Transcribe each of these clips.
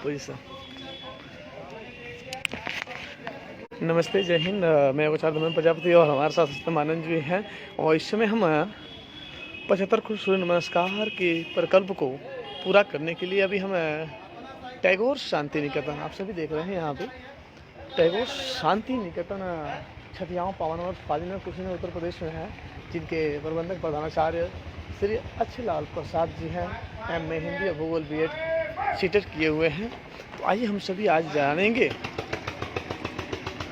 Position. नमस्ते, जय हिंद। मैं आचार्य धर्मेंद्र प्रजापति और हमारे साथ सत्यम आनंद जी हैं। और इस समय हम 75 सूर्य नमस्कार के प्रकल्प को पूरा करने के लिए अभी हम टैगोर शांति निकेतन, आप सभी देख रहे हैं यहाँ पे टैगोर शांति निकेतन छतियाओं पावनवर फाजिलनगर कुशीनगर उत्तर प्रदेश में है, जिनके प्रबंधक प्रधानाचार्य श्री अच्छेलाल प्रसाद जी हैं। एम.ए. हिंदी और भूगोल B.Ed सीटेट किए हुए हैं। तो आइए हम सभी आज जानेंगे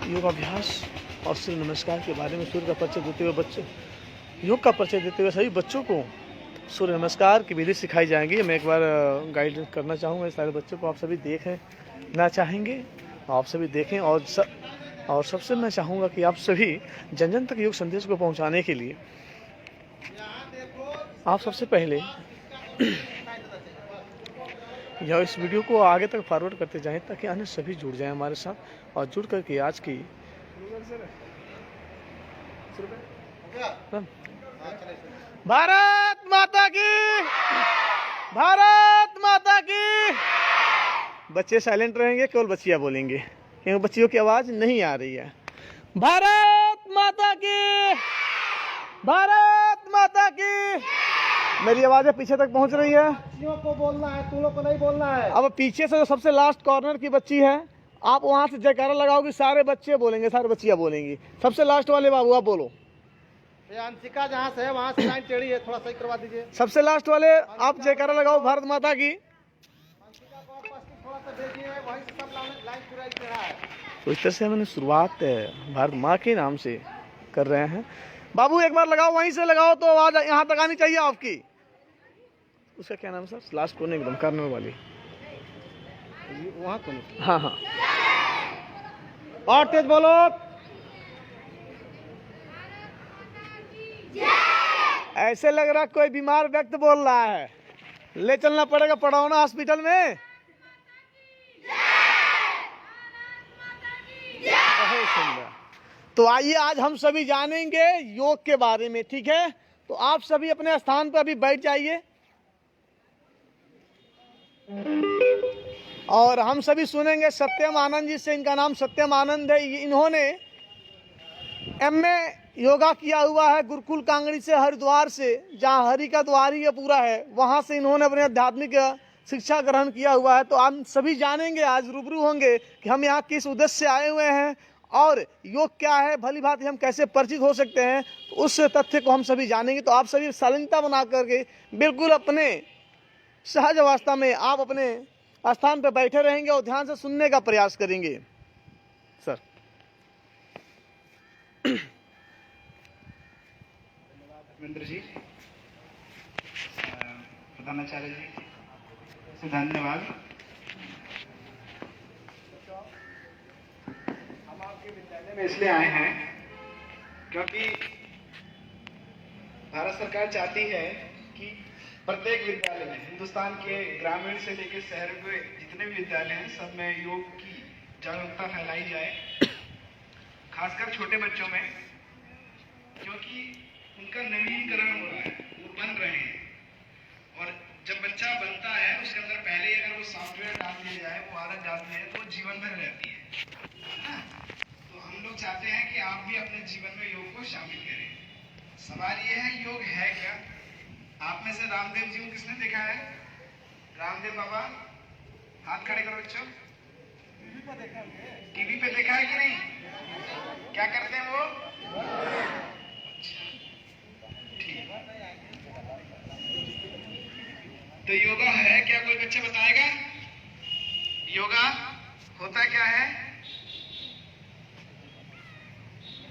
योगाभ्यास और सूर्य नमस्कार के बारे में। सूर्य का परिचय देते हुए बच्चे, योग का परिचय देते हुए सभी बच्चों को सूर्य नमस्कार की विधि सिखाई जाएंगी। मैं एक बार गाइड करना चाहूँगा इस सारे बच्चों को। आप सभी देखें ना चाहेंगे, आप सभी देखें। और सबसे मैं चाहूँगा कि आप सभी जन जन तक योग संदेश को पहुँचाने के लिए आप सबसे पहले या इस वीडियो को आगे तक फॉरवर्ड करते जाएं, ताकि अन्य सभी जुड़ जाएं हमारे साथ और जुड़ करके आज की भारत माता की, भारत माता की। बच्चे साइलेंट रहेंगे, केवल बच्चियां बोलेंगे क्योंकि बच्चियों की आवाज नहीं आ रही है। भारत माता की, भारत माता की। मेरी आवाज़ पीछे तक पहुंच रही है? बच्चियों को बोलना है, तुम लोग को नहीं बोलना है। अब पीछे से जो सबसे लास्ट कॉर्नर की बच्ची है, आप वहां से जयकारा लगाओगे, सारे बच्चे बोलेंगे, सारे बच्चियां बोलेंगी। सबसे लास्ट वाले बाबू आप बोलो। अंशिका जहाँ से है वहाँ से लाइन टेढ़ी है, थोड़ा सही करवा दीजिए। सबसे लास्ट वाले आप जयकारा लगाओ भारत माता की। अंशिका को थोड़ा सा देखिए, वहीं से सब लाइन पूरा टेढ़ा है। तो इस तरह से मैंने शुरुआत भारत माँ के नाम से कर रहे हैं। बाबू एक बार लगाओ, वहीं से लगाओ तो आवाज यहाँ तक आनी चाहिए आपकी। उसका क्या नाम सर? लास्ट कोने एकदम कॉर्नर वाली, वहाँ कोने। हाँ हाँ। और तेज बोलो। ऐसे लग रहा कोई बीमार व्यक्ति बोल रहा है, ले चलना पड़ेगा पड़ौना हॉस्पिटल में। बहुत सुंदर। तो आइए आज हम सभी जानेंगे योग के बारे में, ठीक है? तो आप सभी अपने स्थान पर अभी बैठ जाइए और हम सभी सुनेंगे सत्यम आनंद जी से। इनका नाम सत्यम आनंद है। इन्होंने M.A. योगा किया हुआ है गुरुकुल कांगड़ी से, हरिद्वार से, जहाँ हरि का द्वार ही पूरा है, वहाँ से इन्होंने अपने आध्यात्मिक शिक्षा ग्रहण किया हुआ है। तो हम सभी जानेंगे, आज रूबरू होंगे कि हम यहाँ किस उद्देश्य से आए हुए हैं और योग क्या है, भली भांति हम कैसे परिचित हो सकते हैं, तो उस तथ्य को हम सभी जानेंगे। तो आप सभी शालीनता बना करके बिल्कुल अपने सहज अवस्था में आप अपने स्थान पर बैठे रहेंगे और ध्यान से सुनने का प्रयास करेंगे। सर धर्मेंद्र जी, प्रधानाचार्य जी से धन्यवाद। हम आपके विद्यालय में इसलिए आए हैं क्योंकि भारत सरकार चाहती है कि प्रत्येक विद्यालय में, हिंदुस्तान के ग्रामीण से लेकर शहर के जितने भी विद्यालय हैं, सब में योग की जागरूकता फैलाई जाए, खासकर छोटे बच्चों में, क्योंकि उनका नवीनीकरण हो रहा है, वो बन रहे हैं। और जब बच्चा बनता है उसके अंदर पहले अगर वो सॉफ्टवेयर डाल दिया जाए, वो आदत डालती है, तो जीवन भर रहती है ना। तो हम लोग चाहते हैं कि आप भी अपने जीवन में योग को शामिल करें। सवाल ये है, योग है क्या? आप में से रामदेव जी को किसने देखा है? रामदेव बाबा, हाथ खड़े करो बच्चों। टीवी पे देखा है कि नहीं? क्या करते हैं वो? ठीक। तो योगा है क्या? कोई बच्चा बताएगा योगा होता क्या है?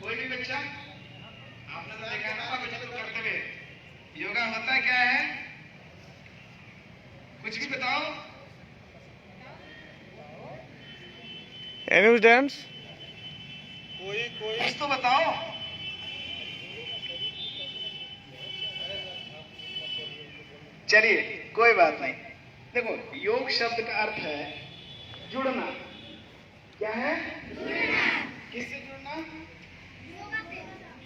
कोई भी बच्चा? आपने तो देखा ना बच्चे तो करते हुए। योगा होता क्या है? कुछ भी बताओ। Any dance? कोई कुछ तो बताओ। चलिए कोई बात नहीं। देखो, योग शब्द का अर्थ है जुड़ना। क्या है? किससे जुड़ना?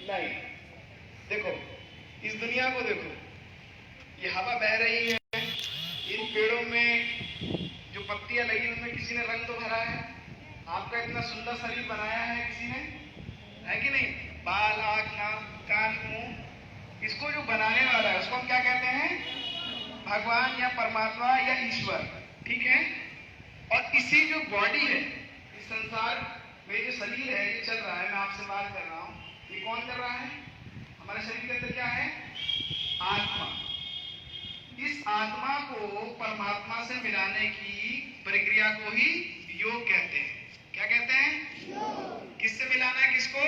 नहीं। देखो, इस दुनिया को देखो, ये हवा बह रही है, इन पेड़ों में जो पत्तियां लगी उनमें इतना सुंदर शरीर बनाया है किसी ने, है कि नहीं? बाल, आँख, नाक, कान, मुंह, इसको जो बनाने वाला है उसको हम क्या कहते हैं? भगवान या परमात्मा या ईश्वर, ठीक है? और इसी जो बॉडी है, इस संसार में जो शरीर है ये चल रहा है, मैं आपसे बात कर रहा हूँ, ये कौन कर रहा है? हमारे शरीर के अंदर क्या है? आत्मा। इस आत्मा को परमात्मा से मिलाने की प्रक्रिया को ही योग कहते हैं। क्या कहते हैं? योग। किससे मिलाना है किसको?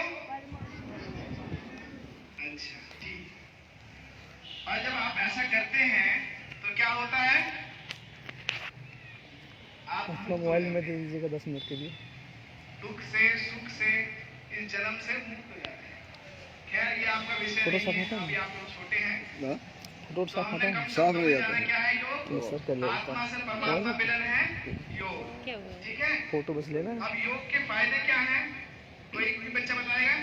अच्छा, ठीक। और जब आप ऐसा करते हैं तो क्या होता है? आप अपना मोबाइल में दे दीजिएगा 10 मिनट के लिए। दुख से, सुख से, इस जन्म से मुक्त हो जाते हैं। खैर ये आपका विषय फोटो नहीं है, साफ अभी आप लोग छोटे हैं। रोड साफ हमने होता है, कम साफ शब्दों हो में जाता जाना है। क्या है योग? सर कर ले आत्मा से परमात्मा मिलन है योग, ठीक है? फोटो बस लेना। अब योग के फायदे क्या हैं? कोई भी बच्चा बताएगा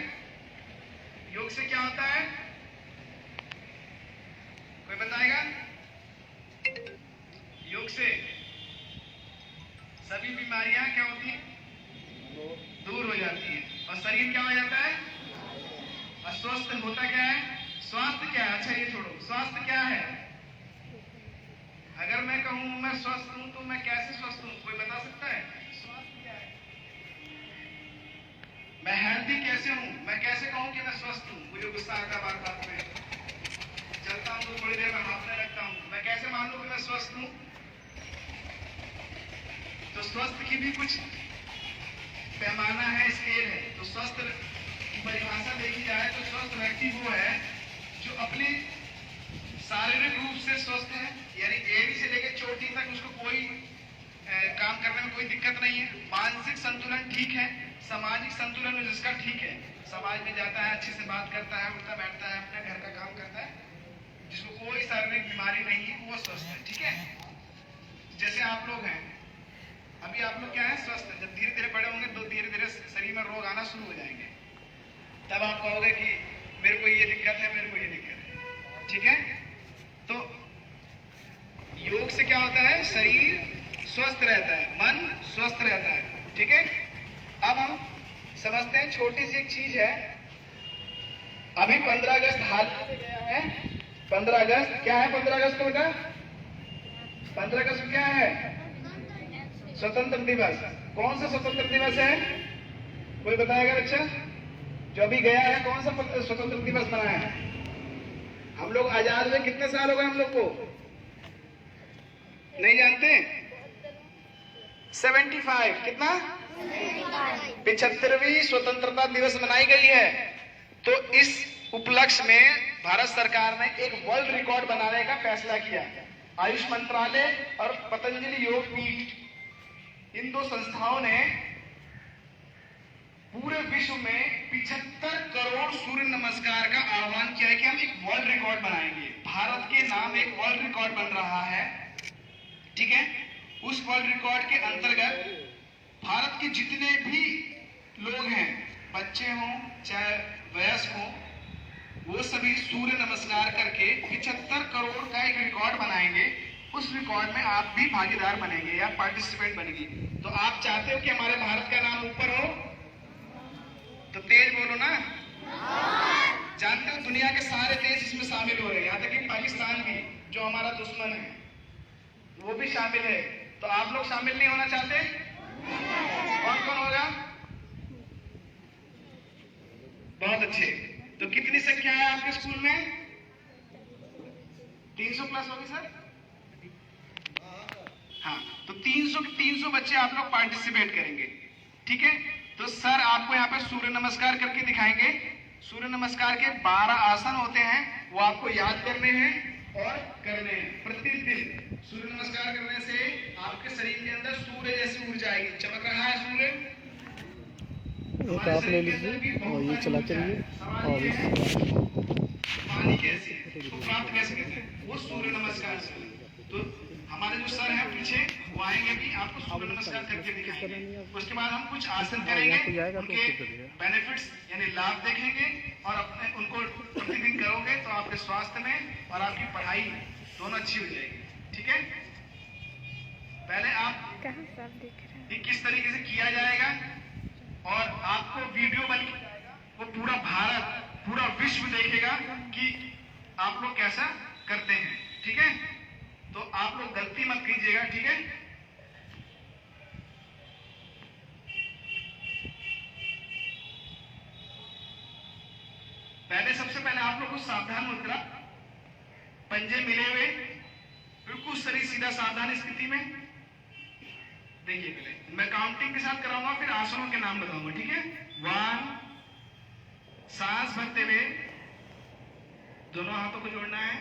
योग से क्या होता है? कोई बताएगा? योग से सभी बीमारियां क्या होती हैं? दूर हो जाती है। और शरीर क्या हो जाता है? अस्वस्थ होता क्या है? स्वास्थ्य क्या है? अच्छा ये छोड़ो, स्वास्थ्य क्या है? अगर मैं कहूं मैं स्वस्थ हूं तो मैं कैसे स्वस्थ हूं? कोई बता सकता है? स्वास्थ्य क्या है? मैं हेल्दी कैसे हूं? मैं कैसे कहूं कि मैं स्वस्थ हूं? मुझे गुस्सा आता है बात में, चलता हूं तो थोड़ी देर में हांफने लगता हूं, मैं कैसे मान लूं कि मैं स्वस्थ हूं? तो स्वस्थ की भी कुछ पैमाना है, स्केल है। तो स्वस्थ की परिभाषा देखी जाए तो स्वस्थ व्यक्ति वो है जो अपने शारीरिक रूप से स्वस्थ है, यानी एड़ी से लेकर चोटी तक उसको कोई काम करने में कोई दिक्कत नहीं है। मानसिक संतुलन ठीक है, सामाजिक संतुलन में जिसका ठीक है, समाज में जाता है, अच्छे से बात करता है, उठता बैठता है, अपने घर का काम करता है, जिसको कोई शारीरिक बीमारी नहीं है, वो स्वस्थ है, ठीक है? जैसे आप लोग हैं, अभी आप लोग क्या है? स्वस्थ है। जब धीरे धीरे बड़े होंगे तो धीरे धीरे शरीर में रोग आना शुरू हो जाएंगे, तब आप कहोगे कि मेरे को ये दिक्कत है, मेरे को ये दिक्कत है, ठीक है? तो योग से क्या होता है? शरीर स्वस्थ रहता है, मन स्वस्थ रहता है, ठीक है? अब हम समझते हैं, छोटी सी एक चीज है। अभी 15 अगस्त हाल में गया है। 15 अगस्त क्या है? 15 अगस्त को बेटा 15 अगस्त क्या है? स्वतंत्र दिवस। कौन सा स्वतंत्र दिवस है? कोई बताएगा बच्चा? जो अभी गया है, कौन सा स्वतंत्र दिवस मनाया है? हम लोग आजाद हुए कितने साल हो गए हम लोग को? नहीं जानते? 75। कितना? 75वीं स्वतंत्रता दिवस मनाई गई है। तो इस उपलक्ष्य में भारत सरकार ने एक वर्ल्ड रिकॉर्ड बनाने का फैसला किया। आयुष मंत्रालय और पतंजलि योग पीठ, इन दो संस्थाओं ने पूरे विश्व में 75 करोड़ सूर्य नमस्कार का आह्वान किया है कि हम एक वर्ल्ड रिकॉर्ड बनाएंगे। भारत के नाम एक वर्ल्ड रिकॉर्ड बन रहा है, ठीक है? उस वर्ल्ड रिकॉर्ड के अंतर्गत भारत के जितने भी लोग हैं, बच्चे हों चाहे वयस्क हों, वो सभी सूर्य नमस्कार करके 75 करोड़ का एक रिकॉर्ड बनाएंगे। उस रिकॉर्ड में आप भी भागीदार बनेंगे या पार्टिसिपेंट बनेंगे। तो आप चाहते हो कि हमारे भारत का नाम ऊपर हो? तो तेज बोलो ना। जानते हो दुनिया के सारे देश इसमें शामिल हो रहे हैं, यहाँ तक कि पाकिस्तान भी जो हमारा दुश्मन है वो भी शामिल है। तो आप लोग शामिल नहीं होना चाहते? कौन कौन होगा? बहुत अच्छे। तो कितनी संख्या है आपके स्कूल में? 300 प्लस होगी सर? हाँ, तो 300 बच्चे आप लोग पार्टिसिपेट करेंगे, ठीक है? तो सर आपको यहाँ पे सूर्य नमस्कार करके दिखाएंगे। सूर्य नमस्कार के 12 आसन होते हैं, वो आपको याद करने हैं और करने हैं प्रतिदिन। सूर्य नमस्कार करने से आपके शरीर के अंदर सूर्य जैसी ऊर्जा आएगी। चमक रहा है सूर्य? एक आप ले लीजिए और ये चलाते रहिए। और पानी कैसी है तो प्राप्त कैसे करते हैं? वो सूर्य नमस्कार से। तो हमारे जो सर हैं पीछे वो आएंगे भी, आपको सूर्य नमस्कार करके दिखाएंगे। उसके बाद हम कुछ आसन करेंगे, उनके बेनिफिट्स यानी लाभ देखेंगे और अपने उनको प्रतिदिन करोगे तो आपके स्वास्थ्य में और आपकी पढ़ाई दोनों अच्छी हो जाएगी, ठीक है? पहले आप ये किस तरीके से किया जाएगा और आपको वीडियो बन के आएगा, वो पूरा भारत, पूरा विश्व देखेगा कि आप लोग कैसा करते हैं। ठीक है, तो आप लोग गलती मत कीजिएगा। ठीक है, सबसे पहले आप लोग को सावधान मुद्रा, पंजे मिले हुए, बिल्कुल शरीर सीधा सावधान स्थिति में देखिए। पहले मैं काउंटिंग के साथ कराऊंगा, फिर आसनों के नाम बताऊंगा। ठीक है, 1, सांस भरते हुए दोनों हाथों को जोड़ना है।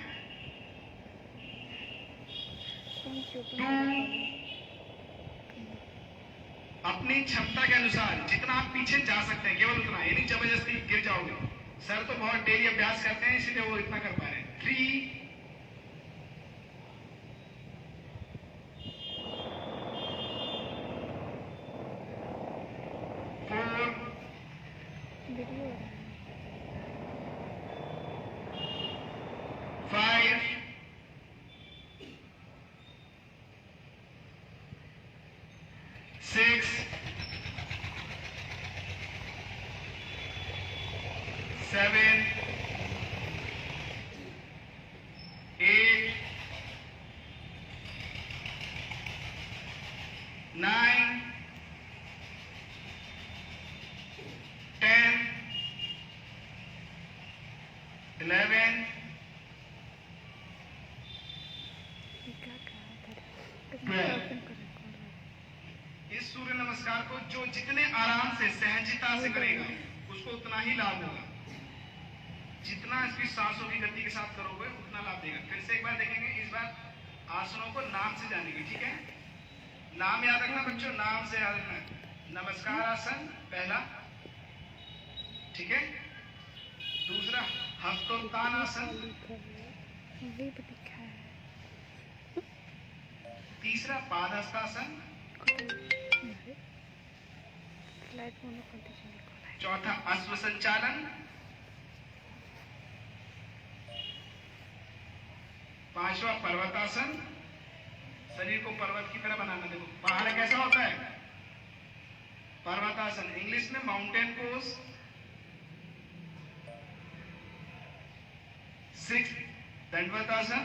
2, अपनी क्षमता के अनुसार जितना आप पीछे जा सकते हैं केवल उतना, यानी जबरदस्ती गिर जाओगे। सर तो बहुत डेली अभ्यास करते हैं इसलिए वो इतना कर पा रहे हैं। 3, 4, 5, 6, 7, 8, 9, 10, 11, 12। इस सूर्य नमस्कार को जो जितने आराम से सहजता से करेगा उसको उतना ही लाभ होगा। जितना इसकी सांसों की गति के साथ करोगे उतना लाभ देगा। फिर से एक बार देखेंगे, इस बार आसनों को नाम से जानेंगे। ठीक है, नाम याद रखना बच्चों, नाम से याद रखना। नमस्कार आसन पहला, ठीक है। दूसरा हस्तोत्थान आसन, तीसरा पादहस्तासन, चौथा अश्व संचालन, पांचवा पर्वतासन। शरीर को पर्वत की तरह बनाना। देखो पहाड़ कैसा होता है, पर्वतासन, इंग्लिश में माउंटेन पोज। 6, दंडवतासन,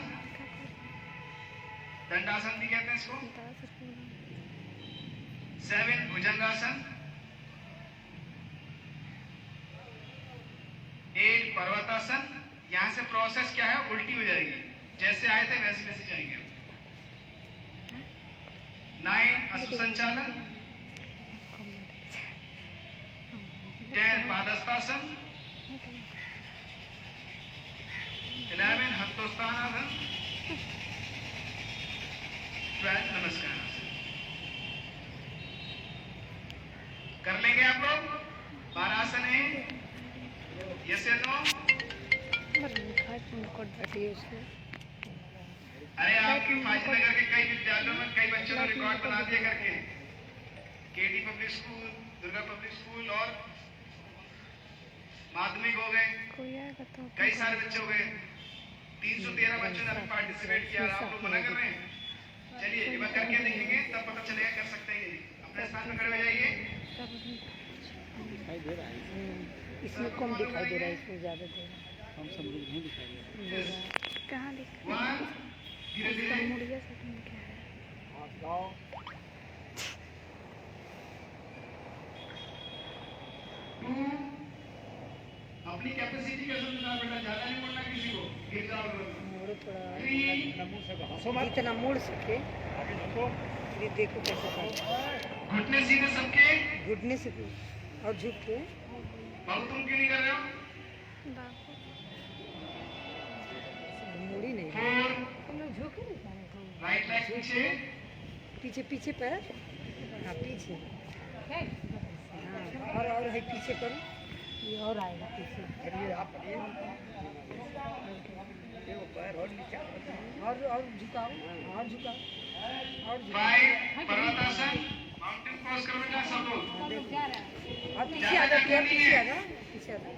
दंडासन भी कहते हैं इसको। 7, भुजंगासन। 8, पर्वतासन। यहां से प्रोसेस क्या है, उल्टी हो जाएगी, जैसे आए थे वैसे वैसे जाएंगे। 9, अश्व संचालन। 10, पादहस्तासन। 11, हस्तोत्थानासन। 12, नमस्कार आसन। कर लेंगे आप लोग। 12 आसन है, यस या नो? अरे आपके फाजिलनगर के कई विद्यालयों में कई बच्चों ने रिकॉर्ड बना दिया करके। KD public school, Durga public school और माध्यमिक हो गए, कई सारे बच्चे हो गए। 313 बच्चों ने अभी पार्टिसिपेट किया। आप लोग मना कर रहे हैं। चलिए एक बार करके देखेंगे तब पता चलेगा कर सकते हैं। अपने स्थान में खड़े हो जाइए। दिखाई दे रहा है, इसमें कम दिखाई दे रहा है, इसमें ज्यादा दे रहा है। हम सब लोग नहीं दिखाई दे रहा है। कहाँ दिख रहा है? धीरे धीरे मुड़िया सेटिंग में क्या है? अपनी कैपेसिटी के अनुसार बेटा, ज्यादा नहीं मुड़ना किसी को, गिर जाओगे। मोड़ थोड़ा जितना मोड़ सके। ये देखो कैसे करना। घुटने सीधे सबके, घुटने से और झुक के। बाबू तुम क्यों नहीं कर रहे हो? मुड़ी नहीं, 4, झुक राइट लेग पीछे, पीछे पीछे पैर, हाँ पीछे, हाँ और है पीछे करो, ये और आएगा पीछे। और झुकाओ, और झुकाओ, और 5, पर्वतासन, माउंटेन पोज करो बेटा सब लोग। और पीछे आ जा, पीछे आ जा, पीछे आ जा,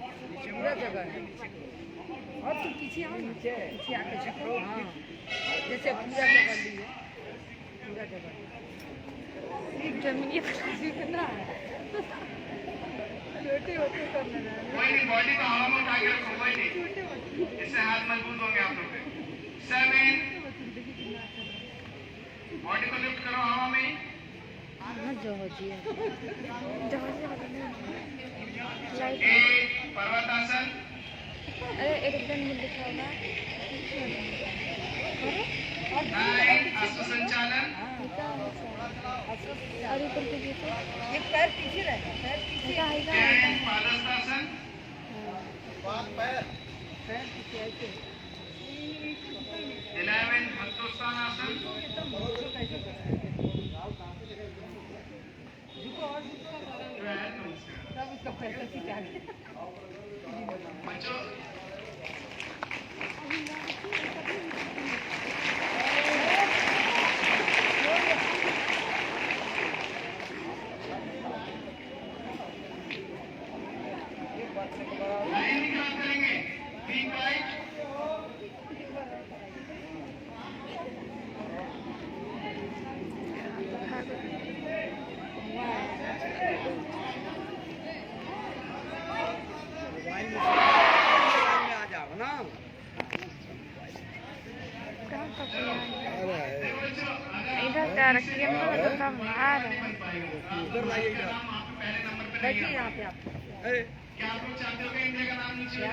पूरा जगह है। और तुम पीछे आओ ना, पीछे आके झुको। हाँ जैसे पूरा जगह ली है, पूरा जगह जमीन ये कोई नहीं, बॉडी को हवा में उठा के रखो, कोई नहीं, इससे हाथ मजबूत होंगे आप लोग के। 7, बॉडी को लिफ्ट करो हवा में ही। लाइट 8, पर्वतासन। अरे एकदम में लिखा होगा 9, अश्व संचालन। और ऊपर के जैसे ये पैर पीछे रहना, पैर पीछे, ऐसा आएगा 10, पादहस्तासन। पैर पैर पीछे ऐसे। 11, हस्तोत्थानासन। झुको और झुको, तब उसका पैर पीछे आ गया। बच्चों, लाइन निकाल करेंगे, बीक राइट। देखो बच्चों, इधर क्या रखिए तो सब आ रहे हैं। इधर लाइए, इधर नाम आपको पहले नंबर पे बैठिए नहीं यहाँ पे आप। क्या आप लोग चाहते हो कि इंडिया का नाम नीचे हो जाए?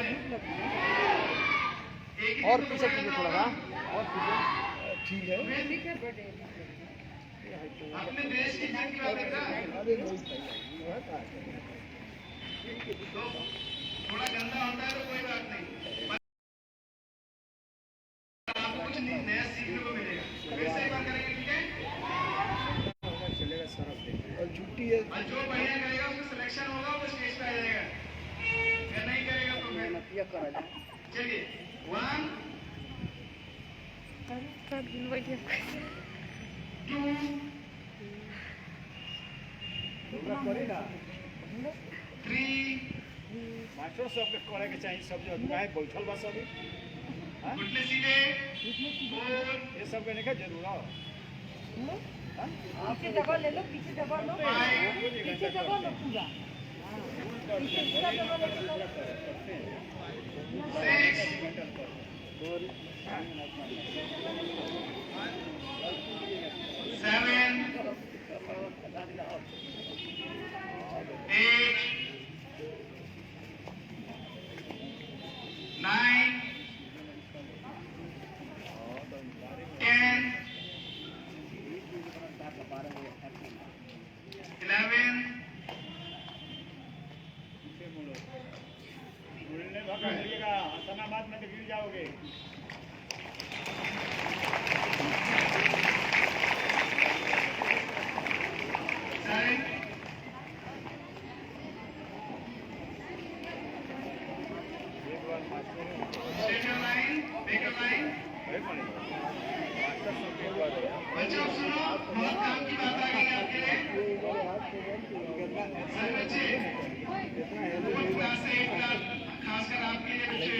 एक ही और दिन पीछे को कीजिए बोलेगा थोड़ा सा, ना, और पीछे। ठीक है। ठीक है बेटे। अपने देश की इज्जत की बात करता है। तो थोड़ा गंदा होता है तो कोई बात नहीं, पर आपको कुछ नया सीखने को मिलेगा। फिर से एक बार करेंगे, ठीक है? और छुट्टी है। और जो बढ़िया करेगा उसका सिलेक्शन होगा, वो स्टेज पे आ जाएगा। अगर नहीं करेगा तो फिर चलिए। 1, सब बैठिए 2, थ्री, मास्टर सबके करे के चाहिए, सब जो काहे बैठल बा सब घुटने सीधे, 4, ये सब करने का जरूरत पीछे जगह ले लो, पीछे जगह लो, पीछे जगह लो पूरा। पीछे पूरा जगह लो। 6, 7, 8, 9, 10, 11, में तो गिर जाओगे। 7, State your line, make a line. बच्चों सुनो, बहुत काम की बात आ गई आपके लिए। सर बच्चे, 4th क्लास से 8th क्लास, खासकर आपके लिए बच्चे,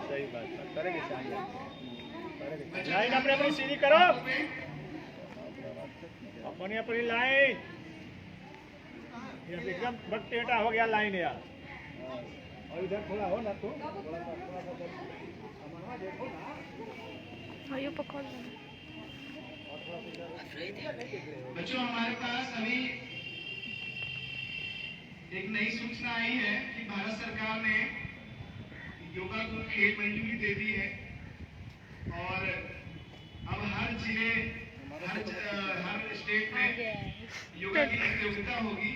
सही बात करेंगे, लाइन अपनी अपनी सीधी करो, अपनी अपनी लाइन। एकदम बट टेढ़ा हो गया लाइन यार। और इधर थोड़ा हो ना, तो थोड़ा सा देखो ना, ये पकड़ लेना। बच्चों हमारे पास अभी एक नई सूचना आई है कि भारत सरकार ने योगा को खेल मंजूरी दे दी है और अब हर जिले, हर स्टेट में योगा की प्रतियोगिता होगी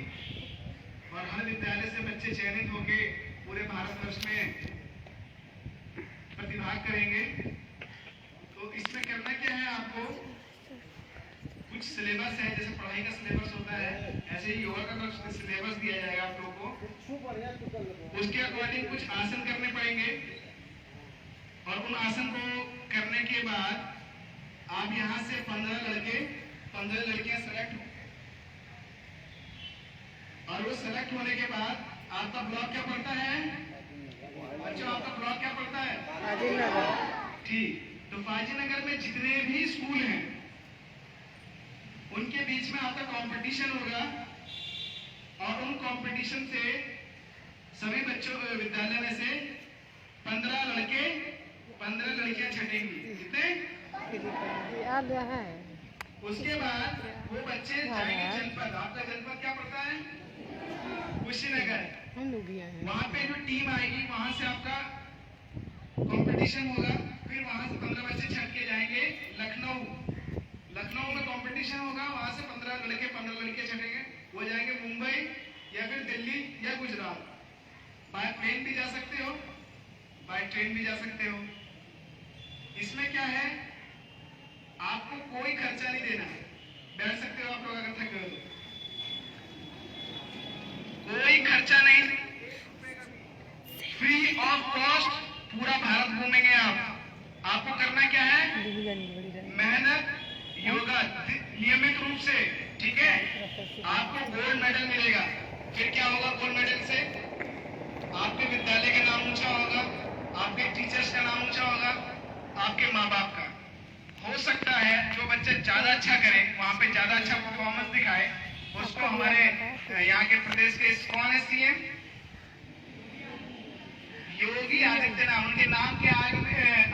और हर विद्यालय से बच्चे चयनित होकर पूरे भारतवर्ष में प्रतिभाग करेंगे। तो इसमें करना क्या है, आपको कुछ सिलेबस है, जैसे पढ़ाई का सिलेबस होता है, ऐसे ही योगा का कुछ सिलेबस दिया जाएगा आप लोगों को। उसके अकॉर्डिंग कुछ आसन करने पड़ेंगे और उन आसन को करने के बाद आप यहाँ से 15 लड़कियां सेलेक्ट हो और वो सेलेक्ट होने के बाद आपका ब्लॉक क्या पड़ता है बच्चों, आपका ब्लॉक क्या पड़ता है? ठीक, तो फाजीनगर में जितने भी स्कूल हैं उनके बीच में आपका कंपटीशन होगा और उन कंपटीशन से सभी बच्चों विद्यालय में से 15 लड़के 15 लड़कियां छटेंगी। कितने? याद है। उसके बाद वो बच्चे जाएंगे जनपद। आपका जनपद क्या पड़ता है? कुशीनगर। हम लोग भी आए वहाँ पे जो टीम आएगी वहां से आपका कंपटीशन होगा। फिर वहां से 15 बच्चे छट के जाएंगे लखनऊ में कंपटीशन होगा। वहां से 15 लड़के 15 लड़के छटेंगे, वो जाएंगे मुंबई या फिर दिल्ली या गुजरात। बाय प्लेन भी जा सकते हो, बाय ट्रेन भी जा सकते हो। इसमें क्या है, आपको कोई खर्चा नहीं देना है। बैठ सकते हो आप लोग अगर थके हो तो, कोई खर्चा नहीं, फ्री ऑफ कॉस्ट पूरा भारत घूमेंगे आप। आपको करना क्या है, मेहनत, योगा नियमित रूप से, ठीक है। आपको गोल्ड मेडल मिलेगा। फिर क्या होगा गोल्ड मेडल से? आपके विद्यालय का नाम ऊंचा होगा, आपके टीचर्स का नाम ऊंचा होगा, आपके माँ बाप का। हो सकता है जो बच्चे ज्यादा अच्छा करे, वहां पे ज्यादा अच्छा परफॉर्मेंस दिखाए, उसको हमारे यहाँ के प्रदेश के कौन है सीएम? योगी आदित्यनाथ। उनके नाम के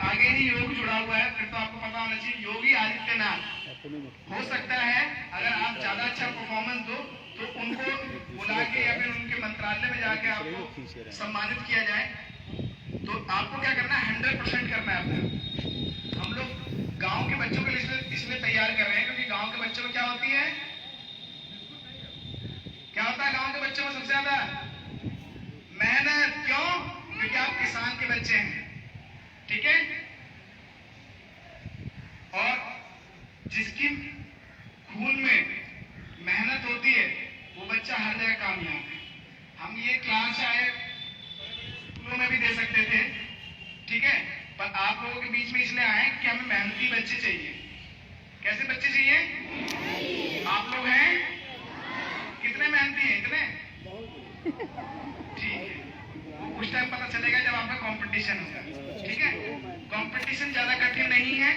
आगे ही योग जुड़ा हुआ है, फिर तो आपको पता होना चाहिए, योगी आदित्यनाथ। हो सकता है अगर आप ज्यादा अच्छा परफॉर्मेंस दो तो उनको बुला के या फिर उनके मंत्रालय में जाके आपको सम्मानित किया जाए। तो आपको क्या करना है, 100% करना है अपना। हम लोग गांव के बच्चों को इसलिए तैयार कर रहे हैं क्योंकि गांव के बच्चों में क्या होती है, क्या होता है गांव के बच्चों में सबसे ज्यादा मेहनत। क्यों? क्योंकि आप किसान के बच्चे हैं, ठीक है। और जिसकी खून में मेहनत होती है वो बच्चा हर जगह कामयाब है। हम ये क्लास चाहे स्कूलों में भी दे सकते थे, ठीक है, पर आप लोगों के बीच में इसलिए आए कि हमें मेहनती बच्चे चाहिए। कैसे बच्चे चाहिए? आप लोग हैं कितने मेहनती हैं? इतने? ठीक है, उस टाइम पता चलेगा जब आपका कंपटीशन होगा, ठीक है। कंपटीशन ज्यादा कठिन नहीं है,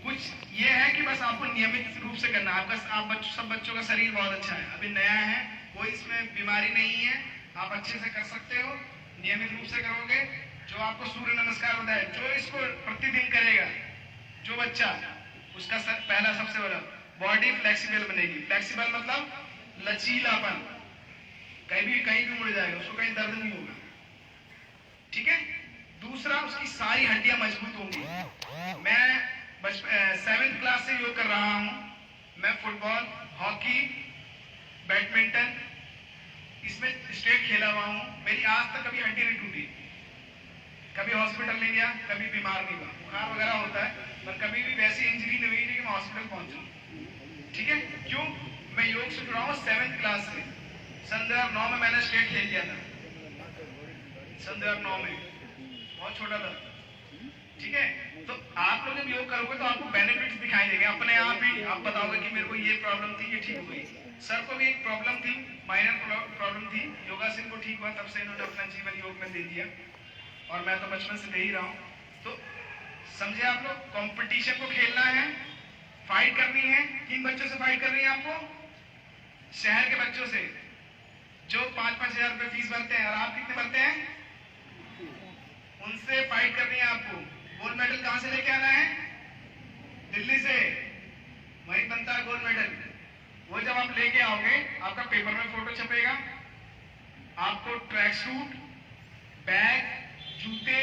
कुछ ये है कि बस आपको नियमित रूप से करना है। सब बच्चों का शरीर बहुत अच्छा है, अभी नया है, कोई इसमें बीमारी नहीं है, आप अच्छे से कर सकते हो। नियमित रूप से करोगे, जो आपको सूर्य नमस्कार होता है, जो इसको प्रतिदिन करेगा जो बच्चा, उसका पहला सबसे बड़ा बॉडी फ्लेक्सिबल बनेगी। फ्लेक्सिबल मतलब लचीलापन, कहीं भी मुड़ जाएगा, उसको कहीं दर्द नहीं होगा, ठीक है। दूसरा, उसकी सारी हड्डियां मजबूत होंगी। मैं 7th क्लास से योग कर रहा हूं। मैं फुटबॉल, हॉकी, बैडमिंटन इसमें स्टेट खेला हुआ हूं। मेरी आज तक कभी हड्डी नहीं टूटी, कभी हॉस्पिटल नहीं गया, कभी बीमार नहीं हुआ। बुखार वगैरह होता है पर कभी भी वैसी इंजरी नहीं हुई कि मैं हॉस्पिटल पहुंचूं, ठीक है। क्यों? मैं योग से जुड़ा हूं 7th क्लास से। सन 2009 में मैंने स्टेट खेल किया था, सन 2009 में, बहुत छोटा था, ठीक है। तो आप लोग जब योग करोगे तो आपको बेनिफिट्स दिखाई देंगे अपने आप ही। आप बताओगे कि मेरे को ये प्रॉब्लम थी, ये ठीक हो गई। सर को भी एक प्रॉब्लम थी, माइनर प्रॉब्लम थी, योगासन को ठीक हुआ, तब से इन्होंने अपना जीवन योग में दे दिया और मैं तो बचपन से दे ही रहा हूँ। तो समझे आप लोग, कंपटीशन को खेलना है, फाइट करनी है। किन बच्चों से फाइट करनी है आपको? शहर के बच्चों से जो 5-5 हजार रुपए फीस भरते हैं, और आप कितने भरते हैं? उनसे फाइट करनी है आपको। गोल्ड मेडल कहां से लेके आना है? दिल्ली से, वहीं बनता है गोल्ड मेडल। वो जब आप लेके आओगे, आपका पेपर में फोटो छपेगा, आपको ट्रैक सूट, बैग, जूते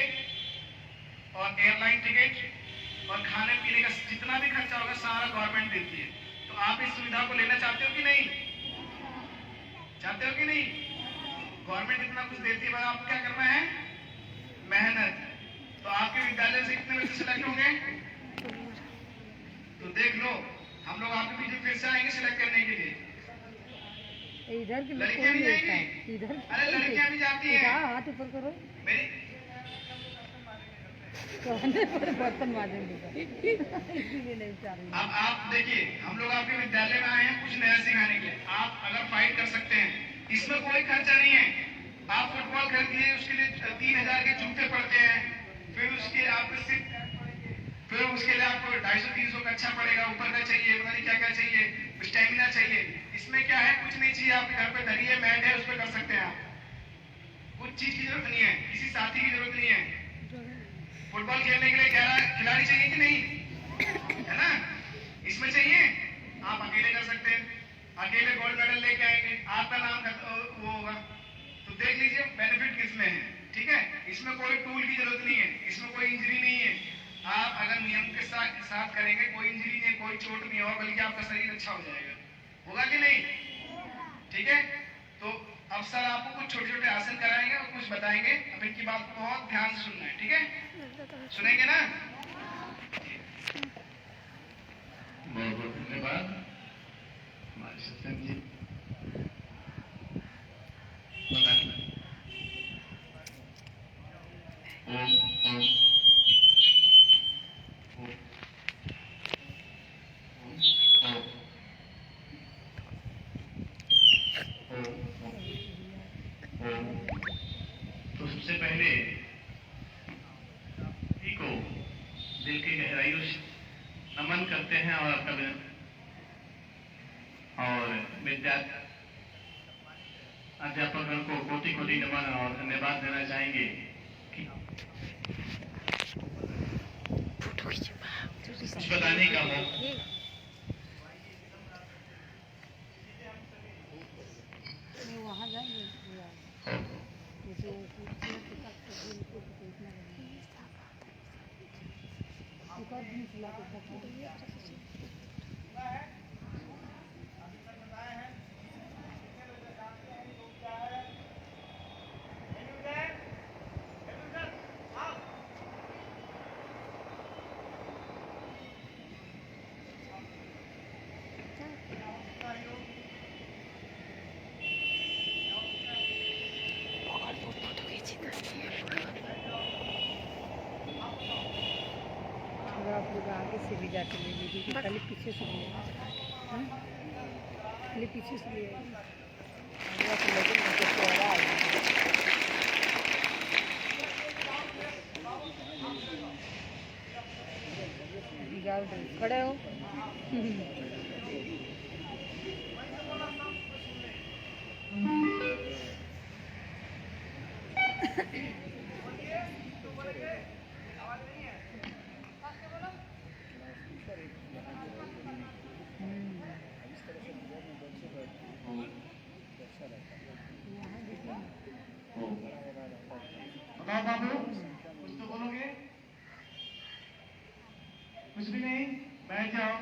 और एयरलाइन टिकट और खाने पीने का जितना भी खर्चा होगा सारा गवर्नमेंट देती है। तो आप इस सुविधा को लेना चाहते हो कि नहीं? चाहते हो कि नहीं? गवर्नमेंट इतना कुछ देती है, आपको क्या करना है? मेहनत। तो आपके विद्यालय से कितने बच्चे सिलेक्ट होंगे? तो देख लो, हम लोग आपके बीच में फिर से आएंगे सिलेक्ट करने के लिए। इधर की लड़कियां भी जाएंगी? इधर, अरे लड़कियां भी जाती है। हाथ ऊपर करो, मेरी बर्तन माजेंगे इसीलिए नहीं चाह रही। अब आप देखिए, हम लोग आपके विद्यालय में आए हैं कुछ नया सिखाने के लिए। आप अगर फाइट कर सकते हैं, इसमें कोई खर्चा नहीं है। आप फुटबॉल खरीदिए, उसके लिए 3000 के जूते पड़ते हैं, फिर उसके लिए आपको 250-300 का अच्छा पड़ेगा, ऊपर का चाहिए, पता नहीं क्या क्या चाहिए। चीज आपके घर पे धरी है, मैट है, उस पर कर सकते हैं आप। कुछ चीज की जरूरत नहीं है, किसी साथी की जरूरत नहीं है। फुटबॉल खेलने के लिए 11 खिलाड़ी चाहिए कि नहीं, है ना? इसमें चाहिए, आप अकेले कर सकते हैं, अकेले गोल्ड मेडल लेके आएंगे, आपका नाम वो होगा। तो देख लीजिए बेनिफिट किसमें है, ठीक है? इसमें कोई टूल की जरूरत नहीं है, इसमें कोई इंजरी नहीं है। आप अगर नियम के साथ करेंगे, कोई इंजरी नहीं, कोई चोट नहीं होगा, बल्कि आपका शरीर अच्छा हो जाएगा। होगा कि नहीं? ठीक है। तो अब सर आपको कुछ छोटे छोटे आसन कराएंगे और कुछ बताएंगे। अब इनकी बात को बहुत ध्यान से सुनना है, ठीक है? सुनेंगे ना? बहुत बहुत धन्यवाद हमारे सत्संग जी। तो सबसे पहले को दिल की गहराइयों से नमन करते हैं और अध्यापकों को कोटि कोटि नमन और धन्यवाद देना चाहेंगे कि कुछ बताने का हो। वहाँ जाएंगे आप लोग आगे से भी जाके ले लीजिए, खाली पीछे से ले खाली पीछे से ले खड़े हो। बताओ बाबू, कुछ तो बोलोगे? कुछ भी नहीं, बैठ जाओ।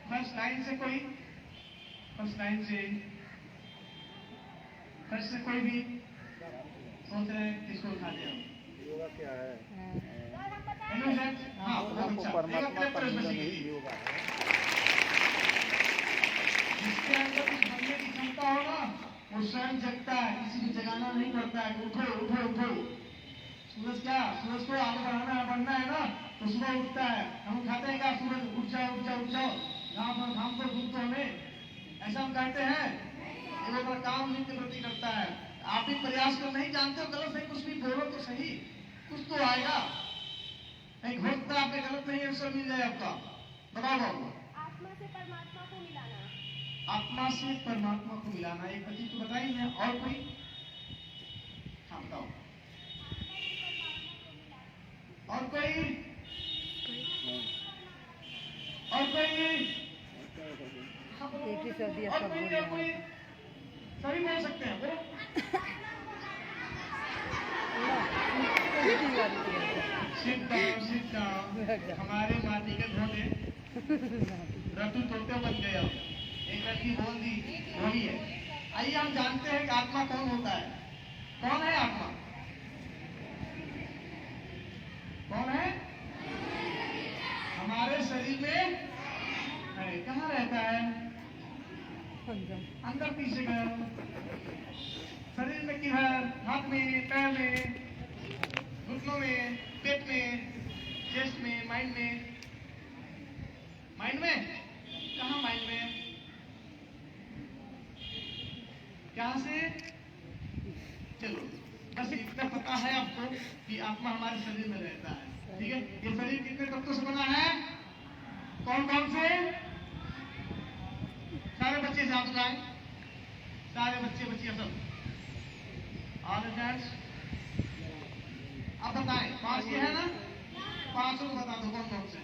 फर्स्ट लाइन से कोई, फर्स्ट लाइन से फर्स्ट से कोई भी सोच रहे हैं किसको उठा दिया? योगा क्या है? हाँ, परमात्मा का योगा है। जिसके अंदर कुछ बनने की क्षमता हो ना, वो स्वयं जगता है, किसी को जगाना नहीं पड़ता है। उठो उठो उठो। सूरज को आगे बढ़ाना बढ़ना है ना, तो सुबह उठता है। हम खाते हैं क्या? सूरज उठ जाओ उठ जाओ उठ जाओ, घाम को धूप तो हमें, ऐसा हम कहते हैं? ये वो अपना काम दिन के प्रति करता है। आप भी प्रयास कर, नहीं जानते हो गलत नहीं, कुछ भी बोलो तो सही, कुछ तो आएगा। नहीं घोषता आपके गलत नहीं है, सब मिल जाए आपका। बताओ बाबू। आत्मा से परमात्मा को मिलाना। आत्मा से परमात्मा को मिलाना, एक प्रतीक तो बताइए। और कोई? हाँ बताओ। और कोई? और कोई? एक ही सर्दी और कोई? और कोई? सभी बोल सकते हैं, बोलो। सिद्ध हमारे माटी के घोड़े रतु तोते बन गए। एक लड़की बोल दी वही है। आइए हम जानते हैं कि आत्मा कौन होता है। कौन है आत्मा? कौन है? हमारे शरीर में कहाँ रहता है? अंदर पीछे गया। शरीर में किधर? हाथ में, पैर में, घुटनों में, पेट में, चेस्ट में, माइंड में। माइंड में? कहाँ माइंड में? क्या से? चलो बस इतना पता है आपको कि आत्मा हमारे शरीर में रहता है, ठीक है? ये शरीर कितने तत्वों से बना है? कौन कौन से? सारे बच्चे बच्चे साथ उठाएं, सारे बच्चे बच्चियां सब। ऑल स्टूडेंट्स अब बताएं, 5 के है ना? 5 को बता दो कौन कौन से।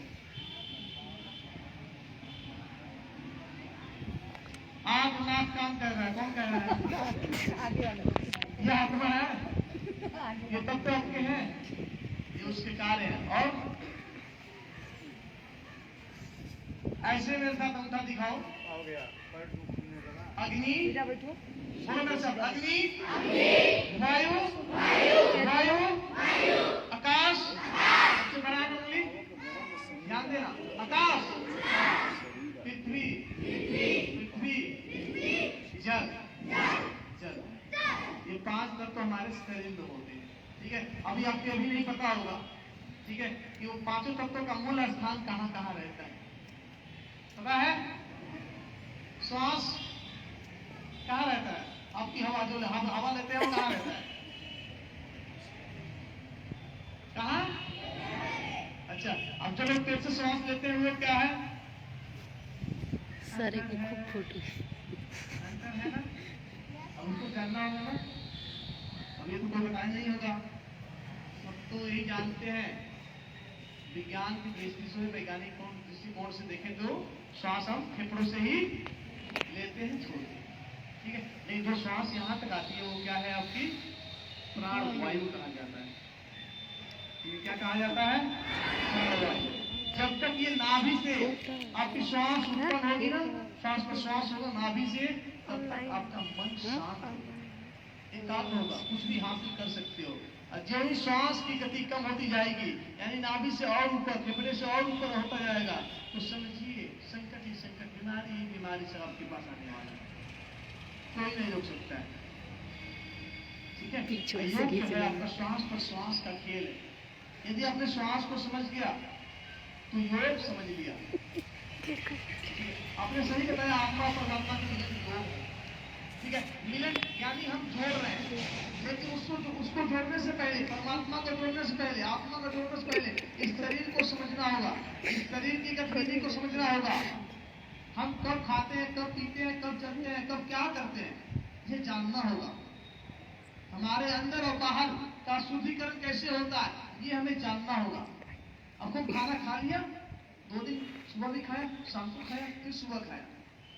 आंख नाक काम कर रहा है, कौन कर रहा है? आगे वाला ये हाथ में है, ये तब तो आपके हैं, ये उसके कार्य है। और ऐसे मेरे साथ अंगूठा दिखाओ। हो गया पैर दुखने लगा। अग्नि, सीधा बैठो बोलो मेरे साथ, अग्नि, वायु, वायु, आकाश, सबसे बड़ा उंगली ध्यान देना, आकाश, पृथ्वी, पृथ्वी, जल, जल। ये 5 तत्व हमारे शरीर में होते हैं, ठीक है। अभी आपको अभी नहीं पता होगा, ठीक है, कि वो 5 तत्वों का मूल स्थान कहाँ कहाँ रहता है। पता है? श्वास कहाँ रहता है? आपकी हवा जो हम हवा लेते हैं वो कहाँ रहता है? कहाँ? अच्छा, अब जो लोग पेट से श्वास लेते हैं वो क्या है? सारे को खूब फोटो अंतर है ना? अब उसको जानना होगा ना, अब ये तो कोई बताया नहीं होगा, सब तो यही जानते हैं। विज्ञान की दृष्टि से, वैज्ञानिक दृष्टिकोण से देखें तो श्वास हम फेफड़ों से ही लेते हैं, छोड़ते हैं, ठीक है। लेकिन जो श्वास यहाँ तक आती है वो क्या है? आपकी प्राण वायु कहा जाता है। ये क्या कहा जाता है? प्राण वायु। जब तक ये नाभि से आपकी श्वास उत्पन्न होगी ना, श्वास पर श्वास होगा नाभि से, तब तक आपका मन शांत होगा, एकाग्र होगा, कुछ भी हासिल कर सकते हो। और जो ही श्वास की गति कम होती जाएगी, यानी नाभि से और ऊपर, फेफड़े से और ऊपर होता जाएगा, तो समझिए संकट ही संकट, बीमारी ही बीमारी से आपके पास आने वाला है, कोई नहीं रोक सकता है, ठीक है। योग जो है आपका श्वास पर श्वास का खेल है। यदि आपने श्वास को समझ गया तो योग समझ लिया। आपने सही बताया, आत्मा और परमात्मा के मिलन योग है, ठीक है। मिलन यानी हम जोड़ रहे हैं, लेकिन उसको जोड़ने से पहले, परमात्मा को जोड़ने से पहले, आत्मा को जोड़ने से पहले इस शरीर को समझना होगा, इस शरीर की गतिविधि को समझना होगा। हम कब खाते हैं, कब पीते हैं, कब चलते हैं, कब क्या करते हैं, ये जानना होगा। हमारे अंदर और बाहर का शुद्धिकरण कैसे होता है, ये हमें जानना होगा। अब हम खाना खा लिया, 2 दिन सुबह भी खाया, शाम को खाया, फिर सुबह खाया,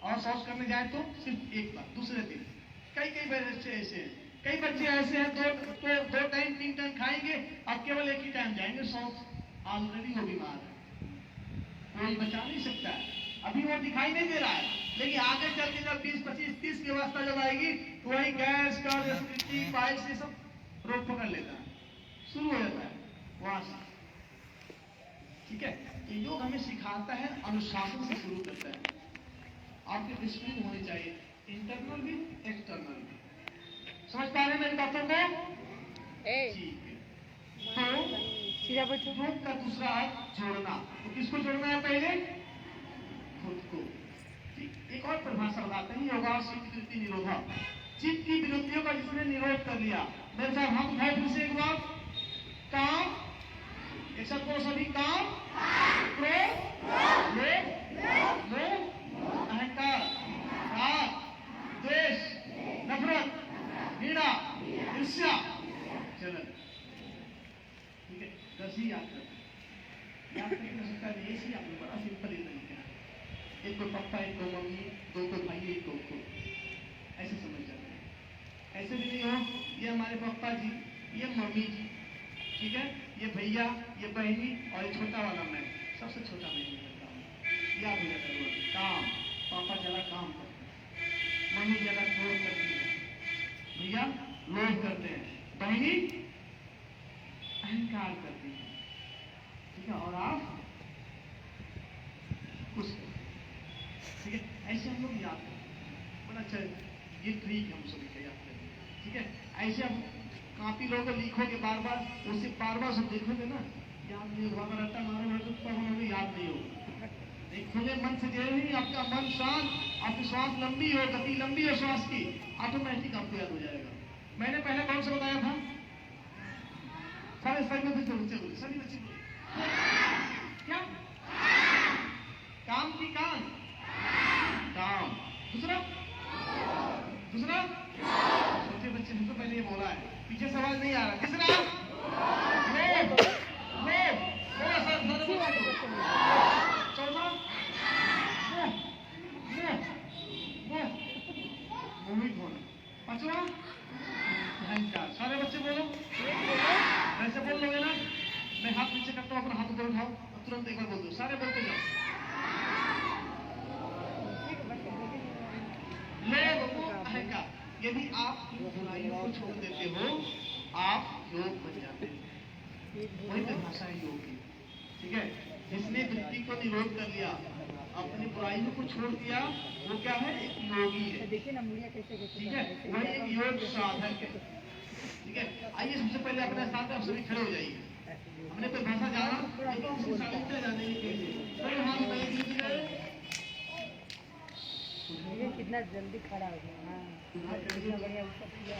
और शौच करने जाए तो सिर्फ एक बार, दूसरे दिन। कई बच्चे ऐसे हैं, कई बच्चे ऐसे हैं, 2 टाइम 3 टाइम खाएंगे, अब केवल एक ही टाइम जाएंगे शौच, ऑलरेडी वो बीमार है, कोई बचा नहीं सकता है। अभी वो दिखाई नहीं दे रहा है, लेकिन आगे चल के जब 20, 25, 30 की अवस्था जब आएगी तो वही गैस का, एसिडिटी, पाइल्स से सब रोग पकड़ लेता है, शुरू हो जाता है वहां से, ठीक है। ये योग हमें सिखाता है, अनुशासन से शुरू करता है। आपकी डिसिप्लिन होनी चाहिए, इंटरनल भी एक्सटर्नल भी। समझ पा रहे हैं मेरी बातों को? ठीक है। तो सीधा बैठो। योग का दूसरा अर्थ जोड़ना। तो किसको जोड़ना है? पहले खुद को। एक और परिभाषा बताते हैं, योगा चित्त निरोधा। चित्त की विरुद्धियों का जिसने निरोध कर लिया। मेरे साथ हाथ उठाए फिर से एक बार। काम, एक साथ बोलो सभी, काम, क्रोध, लोभ, मोह, अहंकार, राग, द्वेष, नफरत, घृणा, ईर्ष्या, जलन, ठीक है। 10 ही याद करते हैं, याद करके सकता है, ऐसे ही आपने बड़ा सिंपल ही तरीका है। एक को पापा, एक को मम्मी, 2 को भाई, 1 को खुद, ऐसे समझ जाते हैं। ऐसे भी नहीं हो, ये हमारे पापा जी, ये मम्मी जी, ठीक है, ये भैया, ये बहनी, और ये छोटा वाला मैं, सबसे छोटा मैं ही करता हूँ, याद हो जाता है। काम, पापा ज्यादा काम करते हैं, मम्मी ज्यादा क्रोध करती है, भैया लोभ करते हैं, बहनी अहंकार करती है, ठीक है, और आप कुछ, ठीक है। ऐसे हम लोग याद करते हैं, बड़ा अच्छा, ये ट्रिक हम सभी का याद करेंगे, ठीक है। ऐसे हम कॉपी लोगे, लिखोगे बार बार, उससे बार बार सब देखोगे ना, याद नहीं होगा। अगर रट्टा मारोगे तो हमें याद नहीं होगा। एक खुले मन से जो ही आपका मन शांत, आपकी श्वास लंबी हो, गति लंबी हो श्वास की, ऑटोमेटिक आपको याद हो जाएगा। मैंने पहले कौन सा बताया था? सारे बच्चे बोले, सभी बच्चे बोले क्या? काम की काम, काम। दूसरा यदि आप इन बुराइयों को छोड़ देते हो, आप योग बन जाते हैं। वही परिभाषा है योग की, ठीक है। जिसने वृत्ति को निरोध कर लिया, अपनी बुराइयों को छोड़ दिया, वो क्या है? एक योगी है। देखिए ना मुड़िया कैसे कैसे ठीक है, वही एक योग साधक है। ठीक है, आइए सबसे पहले अपने साथ आप सभी खड़े हो जाइए। हमने परिभाषा जाना, लेकिन उसकी साहित्य जानेंगे कैसे। कोई हाथ नहीं दीजिए। ये कितना जल्दी खड़ा हो गया। हाँ कितना बढ़िया ऊपर किया।